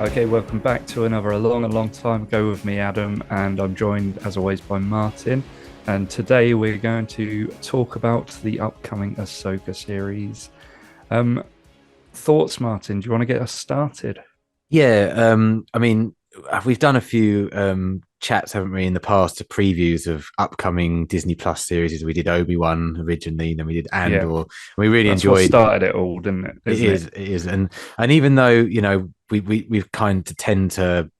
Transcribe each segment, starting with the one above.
Okay, welcome back to another A Long Time Ago with me, Adam, and I'm joined as always by Martin. And today we're going to talk about the upcoming Ahsoka series. Thoughts, Martin? Do you want to get us started? Yeah, I mean, we've done a few chats, haven't we, in the past, to previews of upcoming Disney Plus series. We did Obi-Wan originally, then we did Yeah, Andor. We really that's what enjoyed. started it all, didn't it? It Isn't is, it? it is, and even though we've kind of tend to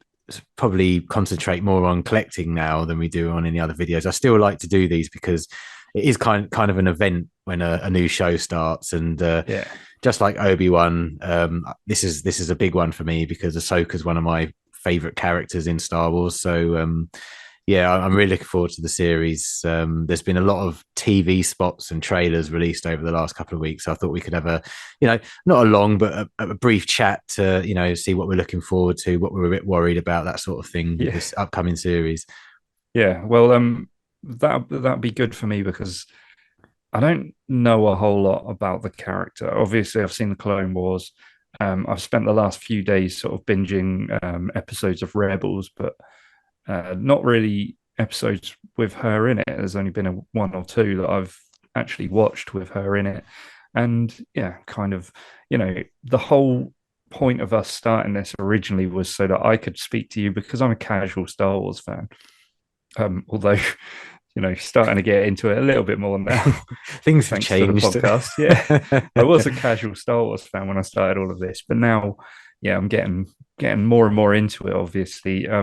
probably concentrate more on collecting now than we do on any other videos, I still like to do these because it is kind of an event when a new show starts, and Yeah, just like Obi-Wan, this is a big one for me because Ahsoka is one of my favorite characters in Star Wars. So yeah, I'm really looking forward to the series. There's been a lot of TV spots and trailers released over the last couple of weeks. So I thought we could have not a long, but a brief chat to, see what we're looking forward to, what we're a bit worried about, that sort of thing with yeah, this upcoming series. yeah. Well, that'd be good for me because I don't know a whole lot about the character. Obviously, I've seen the Clone Wars. I've spent the last few days sort of binging episodes of Rebels, but not really episodes with her in it. There's only been one or two that I've actually watched with her in it. And yeah, kind of, the whole point of us starting this originally was so that I could speak to you because I'm a casual Star Wars fan. Although, starting to get into it a little bit more now, Things have thanks to the changed. podcast. Yeah, I was a casual Star Wars fan when I started all of this, but now, yeah, I'm getting more and more into it, obviously. But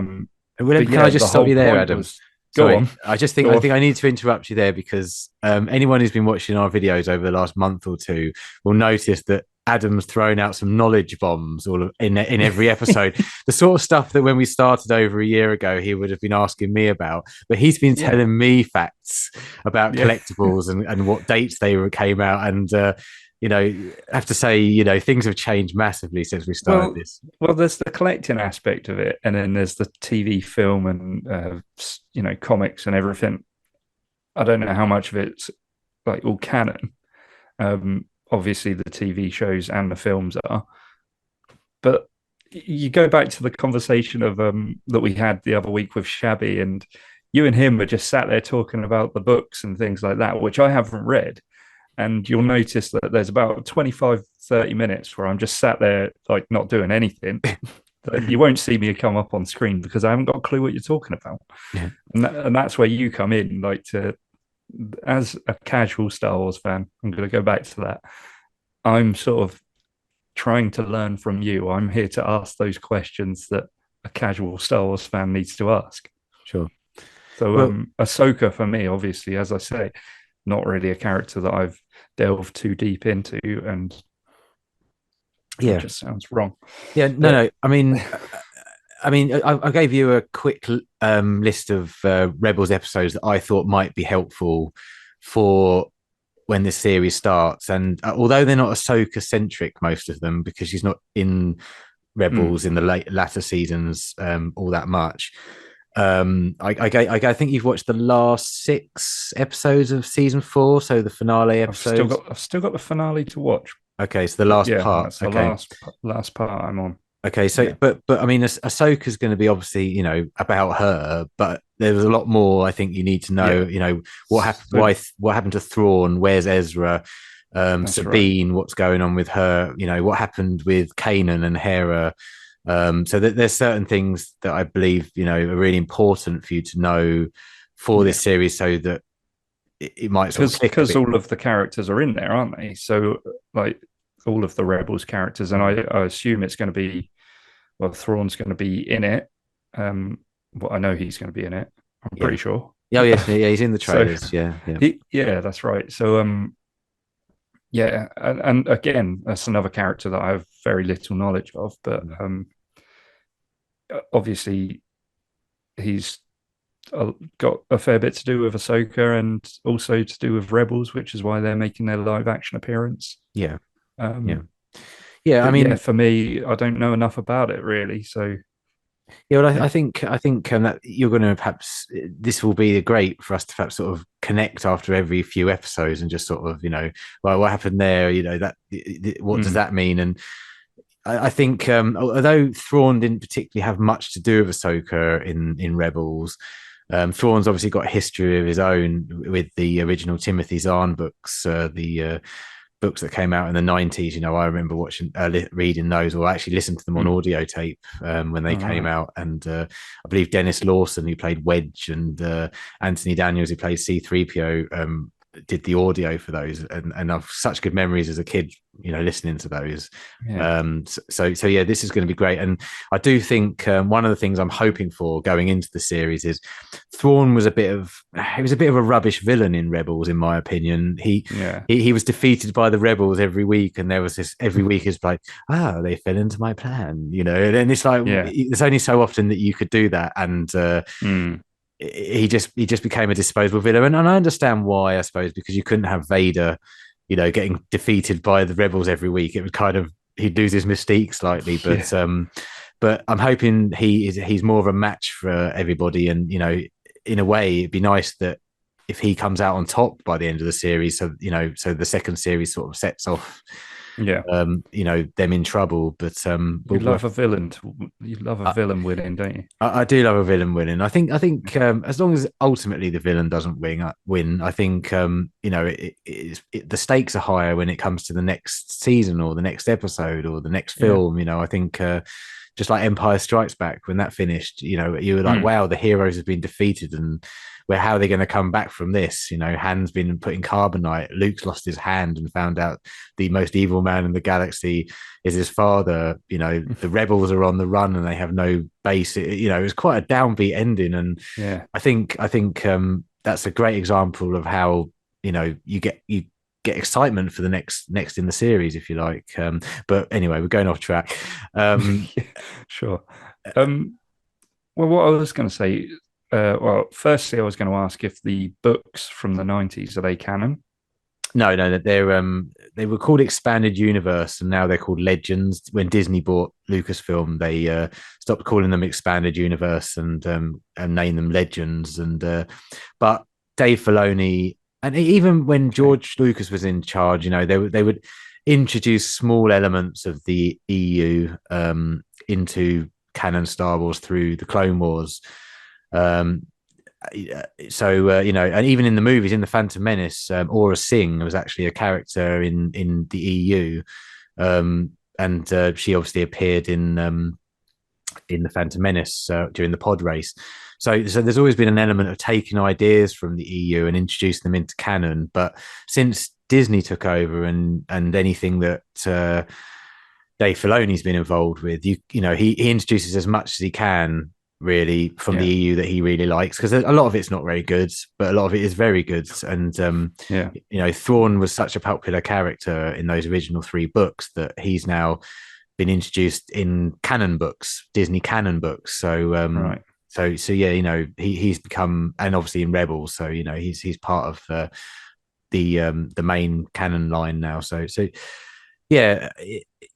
Can I yeah, the just stop whole you there, point Adam? was go Sorry, on, I go on. think I need to interrupt you there because anyone who's been watching our videos over the last month or two will notice that Adam's thrown out some knowledge bombs in every episode. The sort of stuff that when we started over a year ago, he would have been asking me about, but he's been Yeah, telling me facts about yeah. collectibles and what dates came out. And I have to say, things have changed massively since we started Well, this. well, there's the collecting aspect of it, and then there's the TV, film, and comics and everything. I don't know how much of it's like all canon. Obviously, the TV shows and the films are, but you go back to the conversation of that we had the other week with Shabby, and you and him were just sat there talking about the books and things like that, which I haven't read. And you'll notice that there's about 25, 30 minutes where I'm just sat there, like not doing anything. You won't see me come up on screen because I haven't got a clue what you're talking about. Yeah. And that's where you come in, like as a casual Star Wars fan, I'm going to go back to that. I'm sort of trying to learn from you. I'm here to ask those questions that a casual Star Wars fan needs to ask. Sure. So, Well, Ahsoka for me, obviously, as I say, not really a character that I've delved too deep into, and it yeah. just sounds wrong. Yeah, no, But no. I gave you a quick list of Rebels episodes that I thought might be helpful for when this series starts. And although they're not Ahsoka centric, most of them, because she's not in mm, Rebels in the latter seasons all that much. I think you've watched the last 6 episodes of season 4, so the finale episodes. I've still got the finale to watch. Okay, so the But last yeah, part. that's the Okay, last part I'm on. okay, so Yeah, but I mean, Ahsoka's going to be obviously about her, but there's a lot more I think you need to know. yeah. What happened? So What happened to Thrawn? Where's Ezra? that's right. Sabine? What's going on with her? What happened with Kanan and Hera? So there's certain things that I believe are really important for you to know for this Yeah, series, so that it might sort of click a because bit. all of the characters are in there, aren't they? So like all of the Rebels characters, and I assume it's going to be well, Thrawn's going to be in it. Well, I know he's going to be in it. I'm Yeah. pretty sure. Yeah, oh, yes, yeah, he's in the So trailers. Yeah, yeah, yeah, that's right. So yeah, and again, that's another character that I have very little knowledge of, but obviously he's got a fair bit to do with Ahsoka and also to do with Rebels, which is why they're making their live action appearance. Yeah, yeah, Um, yeah. I but yeah, mean, for me, I don't know enough about it really. So yeah. Well, yeah, I think that you're going to perhaps this will be great for us to perhaps sort of connect after every few episodes and just sort of well, what happened there? That what does mm, that mean? And I think although Thrawn didn't particularly have much to do with Ahsoka in Rebels, Thrawn's obviously got a history of his own with the original Timothy Zahn books, the books that came out in the 90s. I remember watching, reading those, or actually listened to them on mm. audio tape when they All came right, out. And I believe Dennis Lawson, who played Wedge, and Anthony Daniels, who plays C3PO, did the audio for those. And I've such good memories as a kid, listening to those. yeah, So yeah, this is going to be great. And I do think one of the things I'm hoping for going into the series is Thrawn was a bit of a rubbish villain in Rebels, in my opinion. yeah, He was defeated by the rebels every week, and there was this every week is like, they fell into my plan, and then it's like yeah, it's only so often that you could do that, and mm, he just became a disposable villain, and I understand why, I suppose, because you couldn't have Vader, getting defeated by the rebels every week. It would kind of he'd lose his mystique slightly, yeah, but I'm hoping he's more of a match for everybody, and in a way, it'd be nice that if he comes out on top by the end of the series, so so the second series sort of sets off, yeah. them in trouble. But You love a villain. You love a I, villain winning, don't you? I do love a villain winning. I think as long as ultimately the villain doesn't win, I think the stakes are higher when it comes to the next season or the next episode or the next Yeah. film. I think just like Empire Strikes Back, when that finished, you were like, Mm. wow, the heroes have been defeated, and how are they going to come back from this? Han's been put in carbonite. Luke's lost his hand and found out the most evil man in the galaxy is his father. The rebels are on the run and they have no base. It was quite a downbeat ending, and Yeah. I think that's a great example of how you get excitement for the next in the series, if you like. But anyway, we're going off track. Yeah, sure. Um, well, what I was going to say, well, firstly, I was going to ask if the books from the 90s are they canon? No, no, they were called Expanded Universe, and now they're called Legends. When Disney bought Lucasfilm, they stopped calling them Expanded Universe and named them Legends. And but Dave Filoni, and even when Okay. George Lucas was in charge, they would introduce small elements of the EU into canon Star Wars through the Clone Wars. Um, and even in the movies, in the Phantom Menace, Aura Singh was actually a character in the EU, and she obviously appeared in the Phantom Menace during the pod race. So there's always been an element of taking ideas from the EU and introducing them into canon. But since Disney took over, and anything that Dave Filoni's been involved with, he introduces as much as he can, really, from the Yeah. EU that he really likes, because a lot of it's not very good, but a lot of it is very good. And Yeah. Thrawn was such a popular character in those original three books that he's now been introduced in canon books, Disney canon books. Right. So yeah, he's become, and obviously in Rebels, so he's part of the main canon line now. So yeah,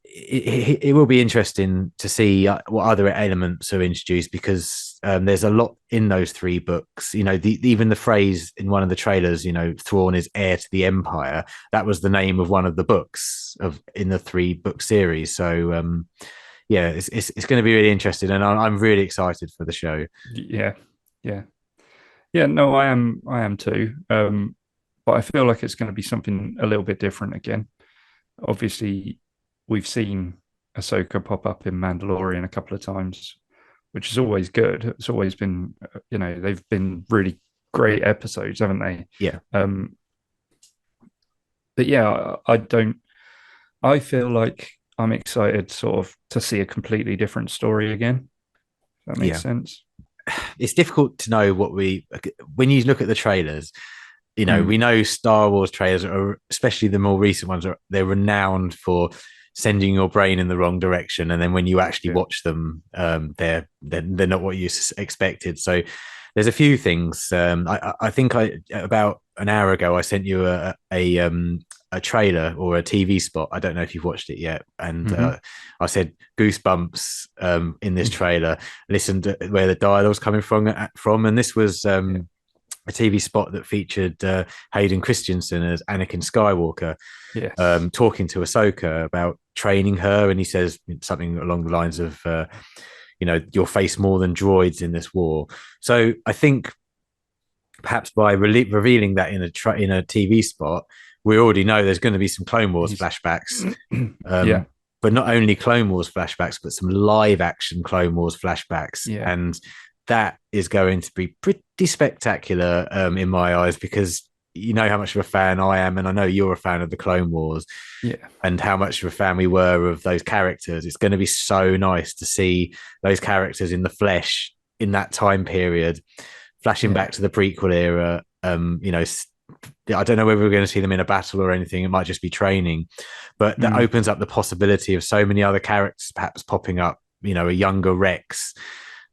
it will be interesting to see what other elements are introduced, because there's a lot in those three books. Even the phrase in one of the trailers, Thrawn is heir to the Empire. That was the name of one of the books in the three book series. So yeah, it's going to be really interesting, and I'm really excited for the show. Yeah. Yeah. Yeah. No, I am too. But I feel like it's going to be something a little bit different again. Obviously, we've seen Ahsoka pop up in Mandalorian a couple of times, which is always good. It's always been, they've been really great episodes, haven't they? Yeah, But yeah, I don't. I feel like I'm excited, sort of, to see a completely different story again. If that makes yeah. sense. It's difficult to know when you look at the trailers. We Mm, know Star Wars trailers are, especially the more recent ones, they're renowned for sending your brain in the wrong direction, and then when you actually yeah. watch them, they're not what you expected. So There's a few things. I think about an hour ago I sent you a trailer or a TV spot. I don't know if you've watched it yet, and I said goosebumps in this trailer. Listen to where the dialogue's coming from, and this was a TV spot that featured Hayden Christensen as Anakin Skywalker, talking to Ahsoka about training her, and he says something along the lines of, you'll face more than droids in this war. So I think perhaps by revealing that in a TV spot, we already know there's going to be some Clone Wars flashbacks. But not only Clone Wars flashbacks, but some live action Clone Wars flashbacks. Yeah. And that is going to be pretty spectacular in my eyes, because you know how much of a fan I am, and I know you're a fan of the Clone Wars, and how much of a fan we were of those characters. It's going to be so nice to see those characters in the flesh in that time period, flashing back to the prequel era. I don't know whether we're going to see them in a battle or anything. It might just be training, but that opens up the possibility of so many other characters perhaps popping up. A younger Rex,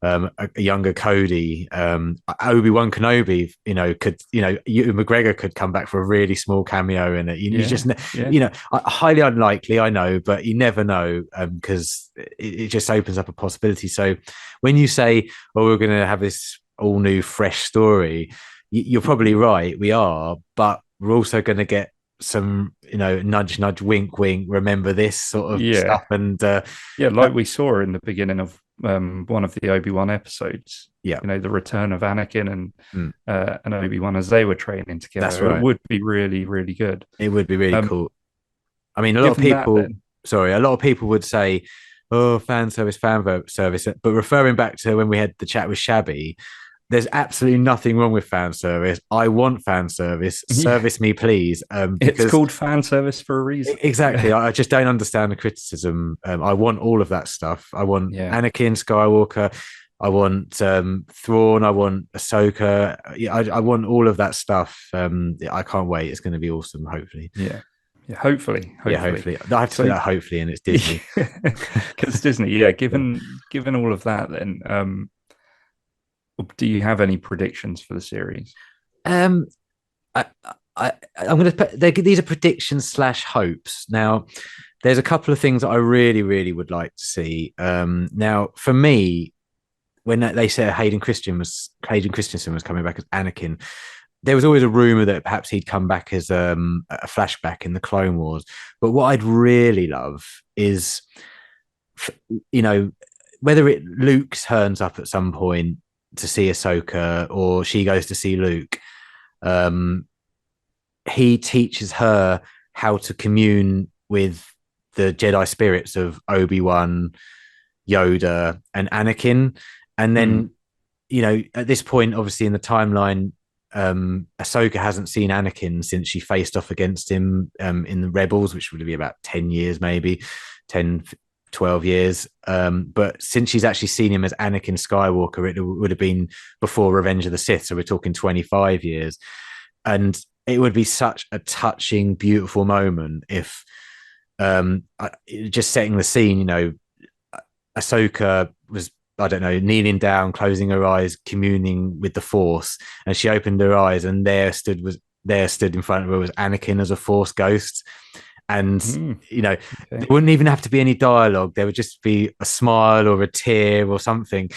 a younger Cody, Obi-Wan Kenobi, Ewan McGregor could come back for a really small cameo in it. Highly unlikely, I know, but you never know, because it just opens up a possibility. So when you say, "Oh, we're going to have this all new, fresh story," you're probably right. We are, but we're also going to get some, nudge, nudge, wink, wink. Remember this sort of stuff, and we saw in the beginning of one of the Obi-Wan episodes. The return of Anakin and Obi-Wan as they were training together. That's right. It would be really, really good. It would be really cool. I mean, a lot of people would say, "Oh, fan service," but referring back to when we had the chat with Shabby, there's absolutely nothing wrong with fan service. I want fan service. Service me, please. It's called fan service for a reason. Exactly. I just don't understand the criticism. I want all of that stuff. I want Anakin Skywalker. I want Thrawn. I want Ahsoka. I want all of that stuff. I can't wait. It's going to be awesome, hopefully. Hopefully. I have to say that hopefully, and it's Disney. Because Disney, given all of that, then do you have any predictions for the series? I'm going to put these are predictions / hopes. Now, there's a couple of things that I really, really would like to see. Now, for me, when they said Hayden Christensen was coming back as Anakin, there was always a rumor that perhaps he'd come back as a flashback in the Clone Wars. But what I'd really love is, whether Luke turns up at some point to see Ahsoka, or she goes to see Luke, he teaches her how to commune with the Jedi spirits of Obi-Wan, Yoda, and Anakin. And then, at this point, obviously in the timeline, Ahsoka hasn't seen Anakin since she faced off against him in the Rebels, which would be about 10 years, maybe 10, 12 years. But since she's actually seen him as Anakin Skywalker, it would have been before Revenge of the Sith. So we're talking 25 years. And it would be such a touching, beautiful moment if, just setting the scene, Ahsoka was, I don't know, kneeling down, closing her eyes, communing with the Force. And she opened her eyes, and there stood in front of her was Anakin as a Force ghost. And there wouldn't even have to be any dialogue. There would just be a smile or a tear or something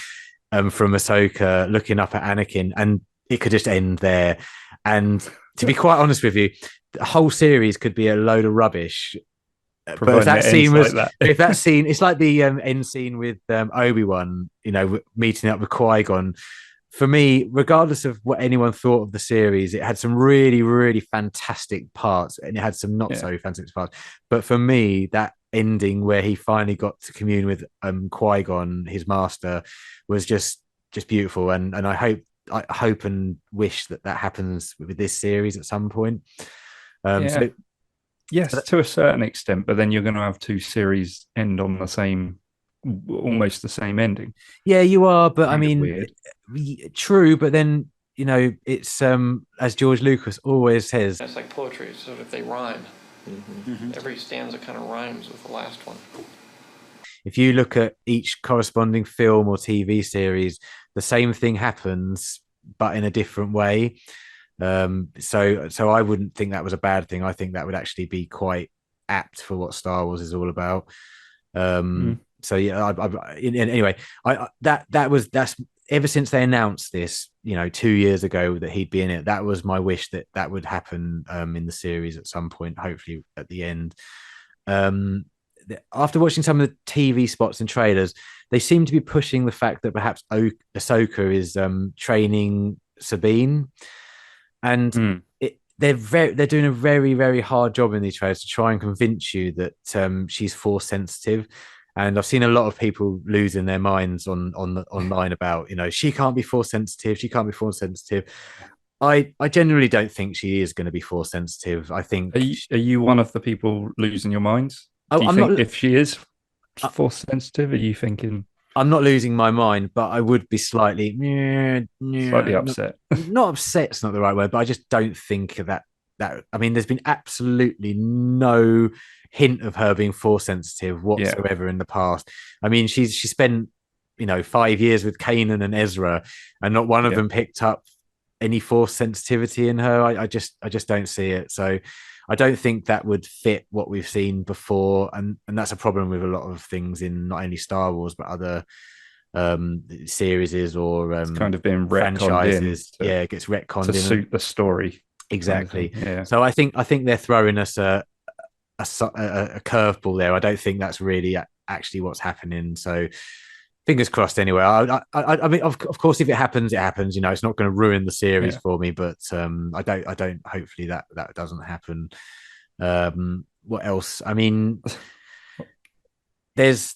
from Ahsoka looking up at Anakin, and it could just end there. And to be quite honest with you, the whole series could be a load of rubbish. But if that scene, it's like the end scene with Obi-Wan, meeting up with Qui-Gon. For me, regardless of what anyone thought of the series, it had some really, really fantastic parts, and it had some not so fantastic parts. But for me, that ending where he finally got to commune with Qui-Gon, his master, was just beautiful. And I hope and wish that happens with this series at some point. Yes, to a certain extent, but then you're going to have two series end on almost the same ending. Yeah, you are, but I mean, true, but then it's as George Lucas always says, it's like poetry, so if they rhyme, every stanza kind of rhymes with the last one. If you look at each corresponding film or TV series, the same thing happens but in a different way. So I wouldn't think that was a bad thing. I think that would actually be quite apt for what Star Wars is all about. So yeah, anyway, that's ever since they announced this, 2 years ago that he'd be in it. That was my wish that would happen in the series at some point, hopefully at the end. After watching some of the TV spots and trailers, they seem to be pushing the fact that perhaps Ahsoka is training Sabine, and they're doing a very, very hard job in these trailers to try and convince you that she's force sensitive. And I've seen a lot of people losing their minds online about, she can't be force sensitive. She can't be force sensitive. I generally don't think she is going to be force sensitive. I think. Are you one of the people losing your minds? Do you I'm think not, if she is force sensitive, are you thinking? I'm not losing my mind, but I would be slightly Upset. Not upset's not the right word, but I just don't think that. I mean, there's been absolutely no hint of her being force sensitive whatsoever in the past. I mean, she spent 5 years with Kanan and Ezra, and not one of them picked up any force sensitivity in her. I just don't see it. So I don't think that would fit what we've seen before, and that's a problem with a lot of things in not only Star Wars but other series or it's kind of being franchises. It gets retconned to suit the story. Exactly. Kind of yeah. So I think they're throwing us a curveball there. I don't think that's really actually what's happening. So fingers crossed. Anyway, I mean, of course, if it happens, it happens. It's not going to ruin the series for me. But I don't. Hopefully that doesn't happen. What else? I mean, there's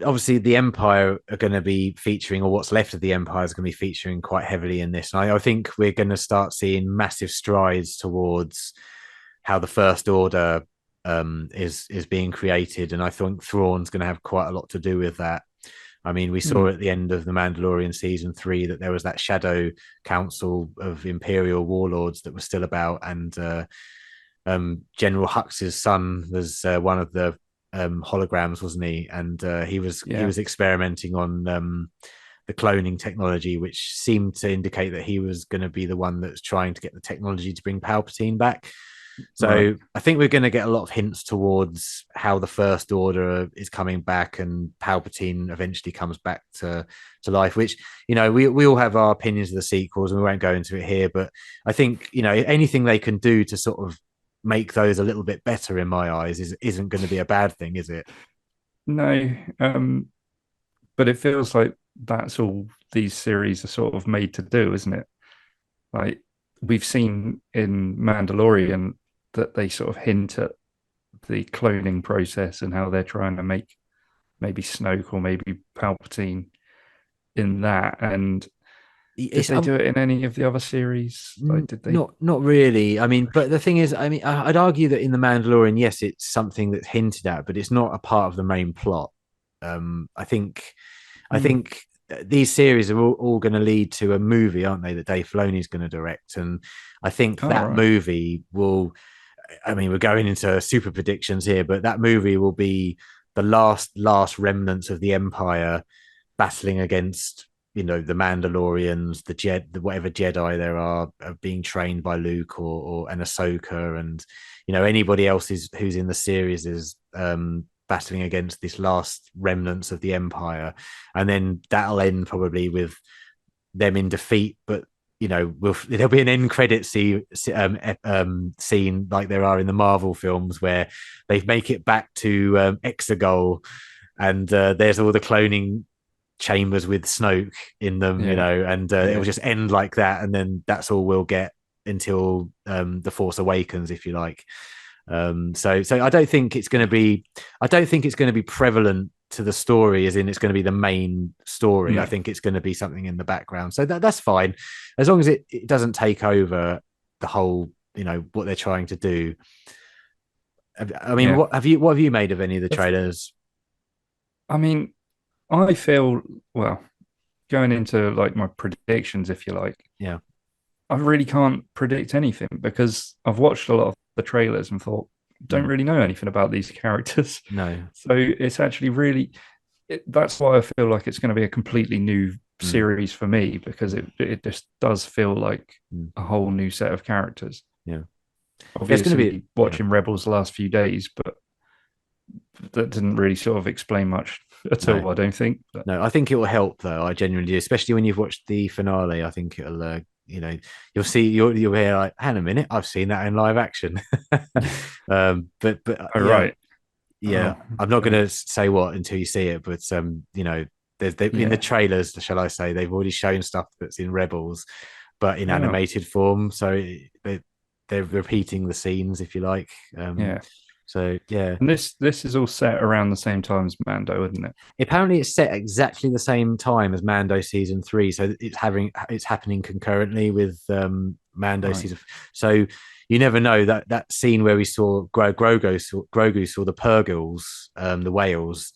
obviously the Empire are going to be featuring, or what's left of the Empire is going to be featuring quite heavily in this. And I think we're going to start seeing massive strides towards how the First Order is being created, and I think Thrawn's going to have quite a lot to do with that. I mean, we saw at the end of The Mandalorian season 3 that there was that shadow council of Imperial warlords that was still about, and General Hux's son was one of the holograms, wasn't he? And he was experimenting on the cloning technology, which seemed to indicate that he was going to be the one that's trying to get the technology to bring Palpatine back. So I think we're going to get a lot of hints towards how the First Order is coming back and Palpatine eventually comes back to life, which, we all have our opinions of the sequels and we won't go into it here. But I think, anything they can do to sort of make those a little bit better in my eyes isn't going to be a bad thing, is it? No. But it feels like that's all these series are sort of made to do, isn't it? Like we've seen in Mandalorian that they sort of hint at the cloning process and how they're trying to make maybe Snoke or maybe Palpatine in that. And did they do it in any of the other series? Like, did they? Not really. I mean, but the thing is, I mean, I'd argue that in The Mandalorian, yes, it's something that's hinted at, but it's not a part of the main plot. I think these series are all going to lead to a movie, aren't they? That Dave Filoni's going to direct, and I think movie will. I mean, we're going into super predictions here, but that movie will be the last remnants of the Empire battling against, the Mandalorians, whatever Jedi there are being trained by Luke or an Ahsoka, and anybody else who's in the series is battling against this last remnants of the Empire, and then that'll end probably with them in defeat, but there'll be an end credit scene like there are in the Marvel films where they make it back to Exegol, and there's all the cloning chambers with Snoke in them, and it'll just end like that, and then that's all we'll get until the Force Awakens, if you like. So I don't think it's going to be prevalent to the story, as in it's going to be the main story. I think it's going to be something in the background, so that's fine, as long as it doesn't take over the whole, what they're trying to do. I mean, what have you made of any of the trailers? I mean, I feel, well, going into like my predictions, if you like, I really can't predict anything because I've watched a lot of the trailers and thought, don't really know anything about these characters. No. So it's actually really, that's why I feel like it's going to be a completely new Mm. series for me, because it just does feel like Mm. a whole new set of characters. Yeah. There's going to be, Obviously, watching Rebels the last few days, but that didn't really sort of explain much at no, all, I don't think. But no. I think it will help though. I genuinely do, especially when you've watched the finale. I think it'll, you'll see, you'll hear like, hang a minute, I've seen that in live action. But oh, yeah, right. yeah. Oh, I'm not going okay. to say what until you see it, but in the Yeah. trailers, shall I say, they've already shown stuff that's in Rebels, but in Oh, animated form. So they're repeating the scenes, if you like. yeah. So yeah, And this is all set around the same time as Mando, isn't it? apparently it's set exactly the same time as Mando season 3, so it's happening concurrently with Mando Right. season. So you never know, that scene where we saw Grogu saw the Purgles, the whales.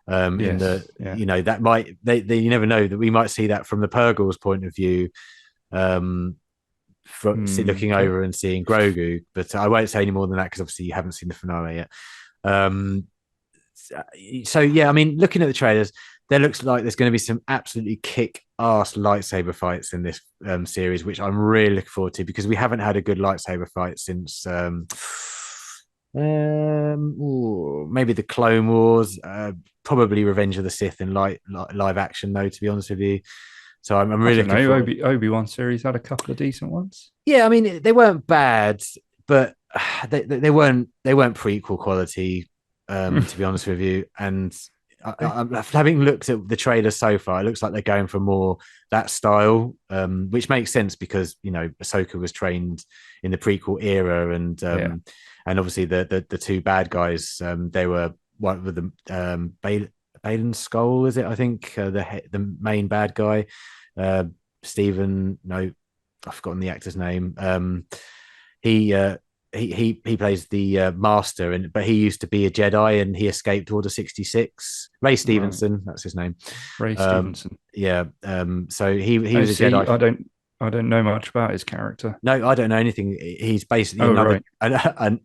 In the Yes. Yeah. that might they you never know that we might see that from the Purgles point of view, looking Okay. over and seeing Grogu. But I won't say any more than that because obviously you haven't seen the finale yet. Um, so yeah, I mean, looking at the trailers, there looks like there's going to be some absolutely kick-ass lightsaber fights in this series, which I'm really looking forward to because we haven't had a good lightsaber fight since maybe the Clone Wars, probably Revenge of the Sith in live action, though. To be honest with you, so I'm I really don't looking know. forward. Obi-Wan series had a couple of decent ones. Yeah, I mean, they weren't bad, but they weren't prequel quality, to be honest with you. And having looked at the trailer so far, it looks like they're going for more that style, which makes sense because Ahsoka was trained in the prequel era, Yeah. and obviously the two bad guys, they were one with the Balin Skull, is it? I think the main bad guy, Stephen. No, I've forgotten the actor's name. He he plays the master, but he used to be a Jedi and he escaped Order 66. Ray Right. Stevenson, that's his name. Ray Um, Stevenson. yeah. So he I was a see. Jedi. I don't know much about his character. No, I don't know anything. He's basically Oh, right.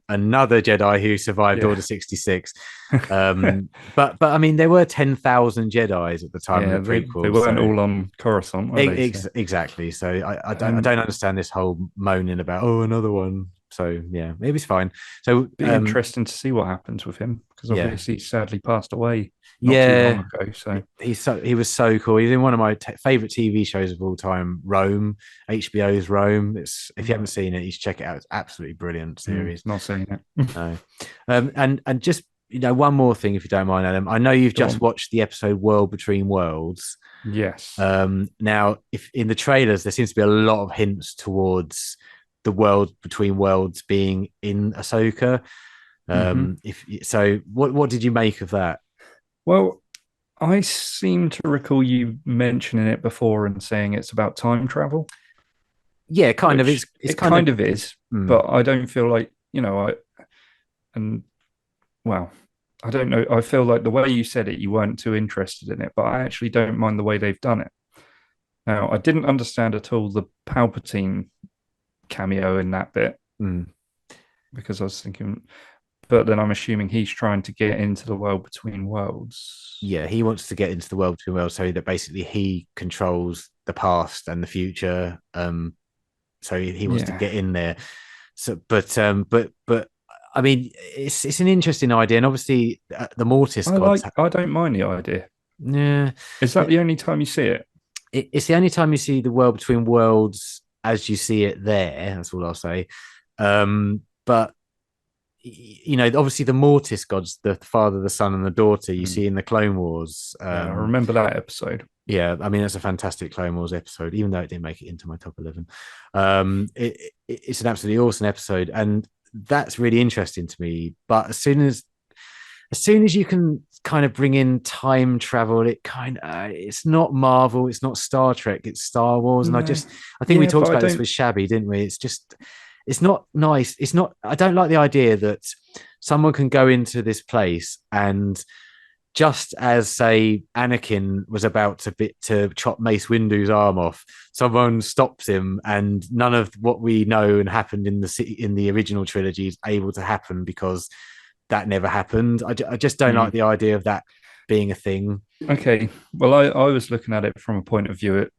another Jedi who survived Yeah. Order 66. But I mean, there were 10,000 Jedis at the time of Yeah. the They prequels, weren't so all on Coruscant, were they? So, exactly. So I um, don't understand this whole moaning about another one. So yeah, maybe it's fine. So be interesting to see what happens with him, because yeah, obviously he sadly passed away not too long yeah. ago. So He was so cool. He's in one of my favorite TV shows of all time, Rome, HBO's Rome. It's if you haven't seen it, you should check it out. It's absolutely brilliant series. not seeing it. No. And just one more thing, if you don't mind, Adam. I know you've Go just on. watched the episode World Between Worlds. Yes. Now, if in the trailers there seems to be a lot of hints towards the World Between Worlds being in Ahsoka. If so, what did you make of that? Well, I seem to recall you mentioning it before and saying it's about time travel, Yeah, kind of. which It's it kind of. kind of is, Mm, but I don't feel like, and well, I don't know. I feel like the way you said it, you weren't too interested in it, but I actually don't mind the way they've done it. Now, I didn't understand at all the Palpatine cameo in that bit, mm. because I was thinking, but then I'm assuming he's trying to get into the world between worlds. Yeah, he wants to get into the World Between Worlds so that basically he controls the past and the future. So he wants to Yeah. get in there. So, but I mean, it's an interesting idea, and obviously the Mortis gods. I don't mind the idea. Yeah, Is that the only time you see it? it's the only time you see the World Between Worlds as you see it there. That's all I'll say. But obviously the Mortis gods, the father, the son, and the daughter, you see in the Clone Wars. Yeah, I remember that episode. Yeah, I mean, it's a fantastic Clone Wars episode, even though it didn't make it into my top 11. It's an absolutely awesome episode, and that's really interesting to me. But as soon as you can kind of bring in time travel, it's not Marvel, it's not Star Trek, it's Star Wars. And No. I think we Yeah, talked but I about this don't. with Shabby, didn't we? It's not nice. It's not, I don't like the idea that someone can go into this place and just as say Anakin was about to chop Mace Windu's arm off, someone stops him, and none of what we know and happened in the original trilogy is able to happen because that never happened. I just don't like the idea of that being a thing. Okay. Well, I was looking at it from a point of view.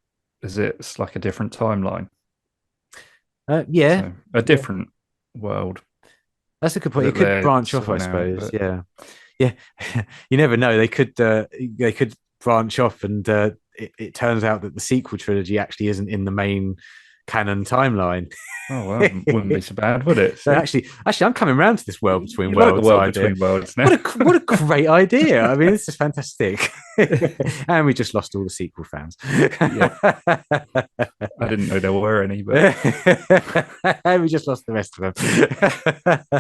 It's like a different timeline. Yeah, So a different world that's a good point. It that could they're branch off, I sorting out. suppose. But Yeah, yeah. You never know. They could branch off, and it turns out that the sequel trilogy actually isn't in the main canon timeline. oh well, wouldn't be so bad, would it? So See? actually, I'm coming around to this world between You like the worlds world idea. between worlds now. What a great idea! I mean, this is fantastic. And we just lost all the sequel fans. Yeah. I didn't know there were any, but we just lost the rest of them.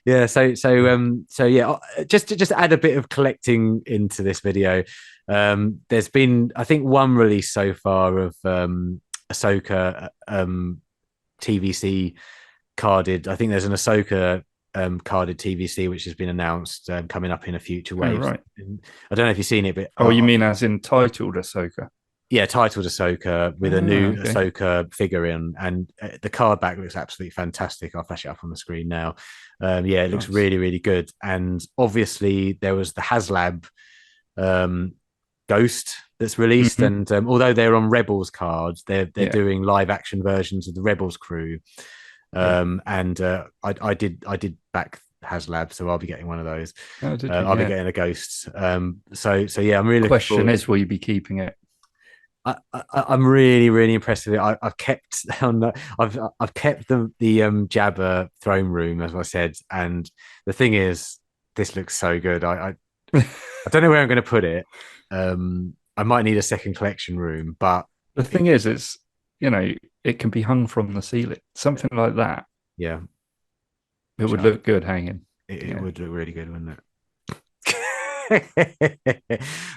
Yeah. So yeah. Just to add a bit of collecting into this video, there's been, I think, one release so far of Ahsoka TVC carded. I think there's an Ahsoka carded TVC which has been announced coming up in a future wave. right. I don't know if you've seen it, but You mean as in titled Ahsoka? Yeah, titled Ahsoka with a new okay. Ahsoka figure in, and the card back looks absolutely fantastic. I'll flash it up on the screen now. Yeah, it looks really, really good. And obviously, there was the Haslab Ghost that's released, and although they're on Rebels cards, they're doing live action versions of the Rebels crew. And I did back Haslab, so I'll be getting one of those. Oh, I'll be getting a Ghost. So yeah, I'm really. Question is, will you be keeping it? I'm really, really impressed with it. I've kept I've kept the Jabba throne room, as I said, and the thing is, this looks so good. I don't know where I'm going to put it. I might need a second collection room, but the thing is, it's it can be hung from the ceiling, something like that. Yeah, it would look good hanging. It would look really good, wouldn't it?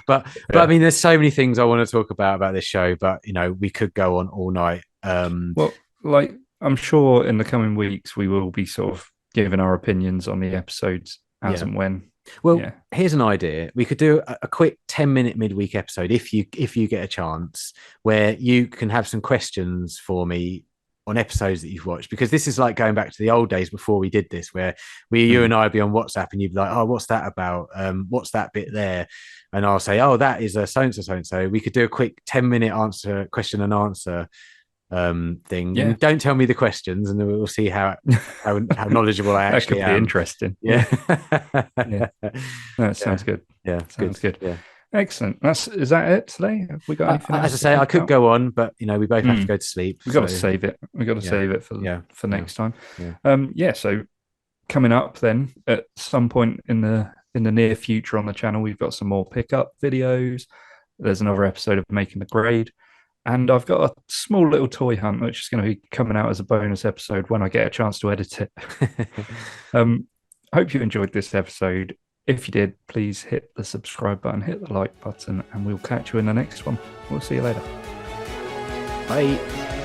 but I mean, there's so many things I want to talk about this show, but we could go on all night. Well, like, I'm sure in the coming weeks we will be sort of giving our opinions on the episodes as and when. Well, here's an idea. We could do a quick 10-minute midweek episode if you get a chance, where you can have some questions for me on episodes that you've watched, because this is like going back to the old days before we did this, where you and I would be on WhatsApp and you'd be like, oh, what's that about? What's that bit there? And I'll say, oh, that is a so-and-so, so-and-so. We could do a quick 10-minute question and answer thing. And don't tell me the questions, and then we'll see how knowledgeable I actually am. That could be interesting. Yeah. That sounds good. Yeah. Sounds good. Yeah. Excellent. Is that it today? Have we got anything else? As I say, I could go on, but we both have to go to sleep. We've got to save it. We've got to save it for next time. Yeah. So coming up then at some point in the near future on the channel, we've got some more pickup videos. There's another episode of Making the Grade. And I've got a small little toy hunt, which is going to be coming out as a bonus episode when I get a chance to edit it. Hope you enjoyed this episode. If you did, please hit the subscribe button, hit the like button, and we'll catch you in the next one. We'll see you later. Bye.